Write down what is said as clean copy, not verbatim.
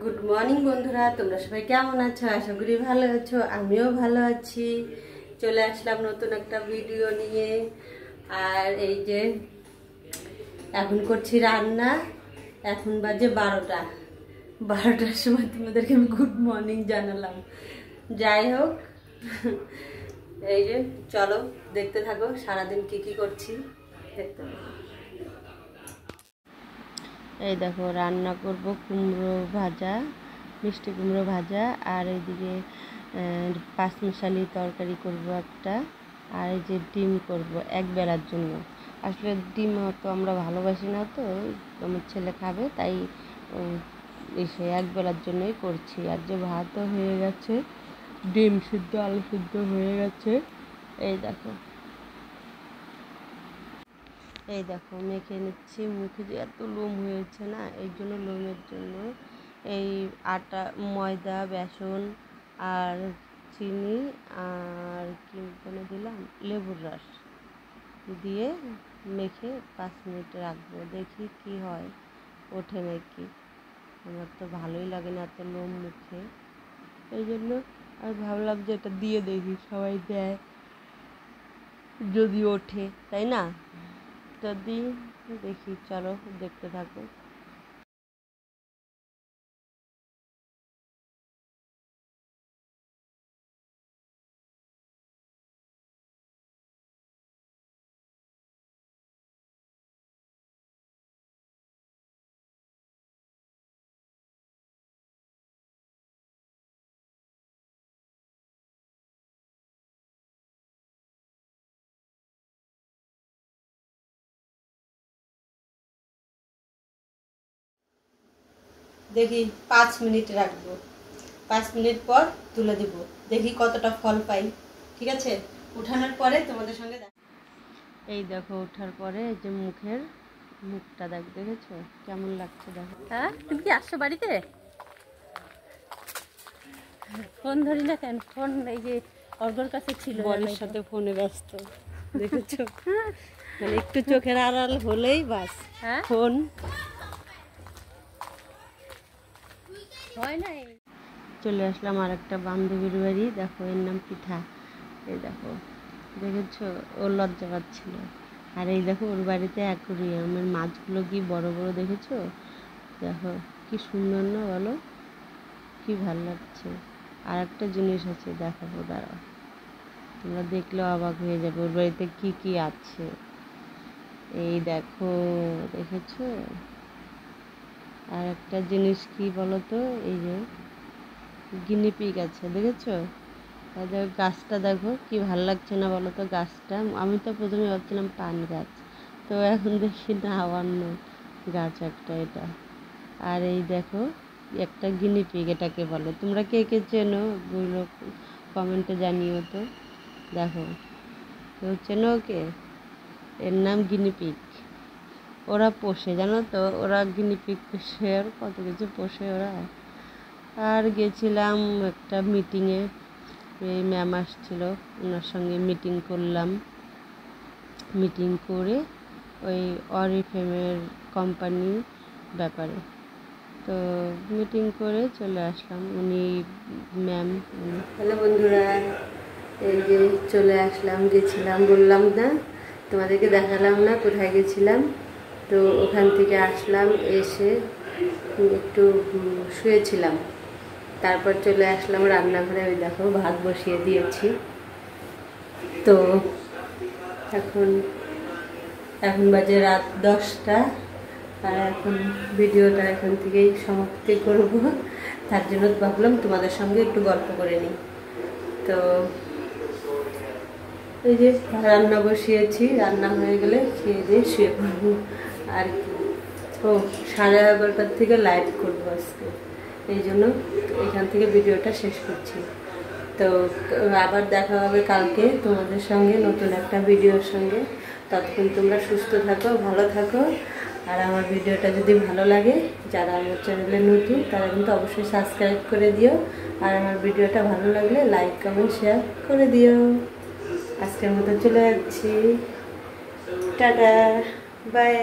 Good morning বন্ধুরা, তোমরা সবাই কেমন আছো? আশা করি ভালো আছো। আমিও ভালো আছি। চলে আসলাম নতুন একটা ভিডিও নিয়ে। আর এই যে এখন করছি রান্না। এখন বাজে 12টার সময় তোমাদেরকে আমি গুড মর্নিং জানালাম। যাই হোক, এই যে চলো দেখতে থাকো সারাদিন কি কি করছি, দেখতে থাকো। এই দেখো রান্না করব কুমড়ো ভাজা, মিষ্টি কুমড়ো ভাজা, আর এইদিকে পাঁচমিশালি তরকারি করব একটা, আর এই যে ডিম করব এক বেলার জন্য। আসলে ডিম তো আমরা ভালোবাসি না, তো আমার ছেলে খাবে, তাই এসে এক বেলার জন্যই করছি। আর যে ভাতও হয়ে গেছে, ডিম সিদ্ধ আলু সিদ্ধ হয়ে গেছে। এই দেখো মেখে নিচ্ছি। মুখে যে এত লোম হয়েছে না, এই জন্য লোমের জন্য এই আটা, ময়দা, বেসন আর চিনি আর কি বলে দিলাম, লেবুর রস দিয়ে মেখে 5 মিনিট রাখবো। দেখি কি হয়, ওঠে নাকি। আমার তো ভালোই লাগে না এত লোম মুখে, এই জন্য আর ভাবলাম যে এটা দিয়ে দেখি, সবাই দেয় যদি ওঠে, তাই না? যদি দেখি, চলো দেখতে থাকো। দেখি 5 মিনিট রাখবো, 5 মিনিট পর তুলে দেব, দেখি কতটা ফল পাই। ঠিক আছে, উঠানোর পরে তোমাদের সঙ্গে এই দেখো ওঠার পরে এই যে মুখটা দেখেছো কেমন লাগছে? দেখো। হ্যাঁ, তুমি কি আসছো বাড়িতে? ফোন ধরি না কেন? ফোন এই যে অর্গর কাছে ছিল, বরের সাথে ফোনে ব্যস্ত। দেখেছো, মানে একটু চোখের আড়াল হলেই বাস ফোন হয় না। চলে আসলাম আর একটা বান্ধবীর বাড়ি। দেখো, এর নাম পিঠা। এই দেখো, দেখেছো, ও লজ্জা পাচ্ছিল। আর এই দেখো ওর বাড়িতে অ্যাকোরিয়ামের মাছগুলো কি বড় বড়, দেখেছো? দেখো কি সুন্দর না, বলো? কি ভালো লাগছে। আর একটা জিনিস আছে, দেখাবো, দাঁড়াও, তোমরা দেখলেও অবাক হয়ে যাবে ওর বাড়িতে কি কি আছে। এই দেখো, দেখেছো? আর একটা জিনিস কি বলো তো, এই যে গিনিপিগ আছে, দেখেছো? তাদের গাছটা দেখো কি ভালো লাগছে না, বলো তো? গাছটা আমি তো প্রথমে ভাবছিলাম পান গাছ, তো এখন দেখি না অন্য গাছ একটা এটা। আর এই দেখো একটা গিনিপিগ, এটাকে বলে, তোমরা কে কে চেনো বলো, কমেন্টে জানিও তো। দেখো, কেউ চেনো ওকে? এর নাম গিনিপিগ। ওরা পোষে, জানো তো, ওরা গিনিপিগ পোষে, আর কত কিছু পোষে ওরা। আর গেছিলাম একটা মিটিংয়ে, এই ম্যাম আসছিল, ওনার সঙ্গে মিটিং করলাম। মিটিং করে ওই অরিফ্লেমের কোম্পানির ব্যাপারে, তো মিটিং করে চলে আসলাম। উনি ম্যাম। হ্যালো বন্ধুরা, এই যে চলে আসলাম। গেছিলাম, বললাম না তোমাদেরকে, দেখালাম না কোথায় গেছিলাম। তো ওখান থেকে আসলাম, এসে একটু শুয়েছিলাম, তারপর চলে আসলাম রান্নাঘরে। ওই দেখো ভাত বসিয়ে দিয়েছি। তো এখন বাজে রাত 10টা, আর এখন ভিডিওটা এখান থেকেই সমাপ্তি করব। তার জন্য ভাবলাম তোমাদের সঙ্গে একটু গল্প করে নিই। তো এই যে রান্না বসিয়েছি, রান্না হয়ে গেলে খেয়ে দিয়ে শুয়ে পড়বো। আর কি, ও 11:30টার থেকে লাইভ করবো আজকে, এই জন্য এখান থেকে ভিডিওটা শেষ করছি। তো আবার দেখা হবে কালকে তোমাদের সঙ্গে নতুন একটা ভিডিওর সঙ্গে। ততক্ষণ তোমরা সুস্থ থাকো, ভালো থাকো। আর আমার ভিডিওটা যদি ভালো লাগে, যারা আমার চ্যানেলে নতুন, তারা কিন্তু অবশ্যই সাবস্ক্রাইব করে দিও। আর আমার ভিডিওটা ভালো লাগলে লাইক, কমেন্ট, শেয়ার করে দিও। আজকের মতো চলে যাচ্ছি, টাটা, বাই।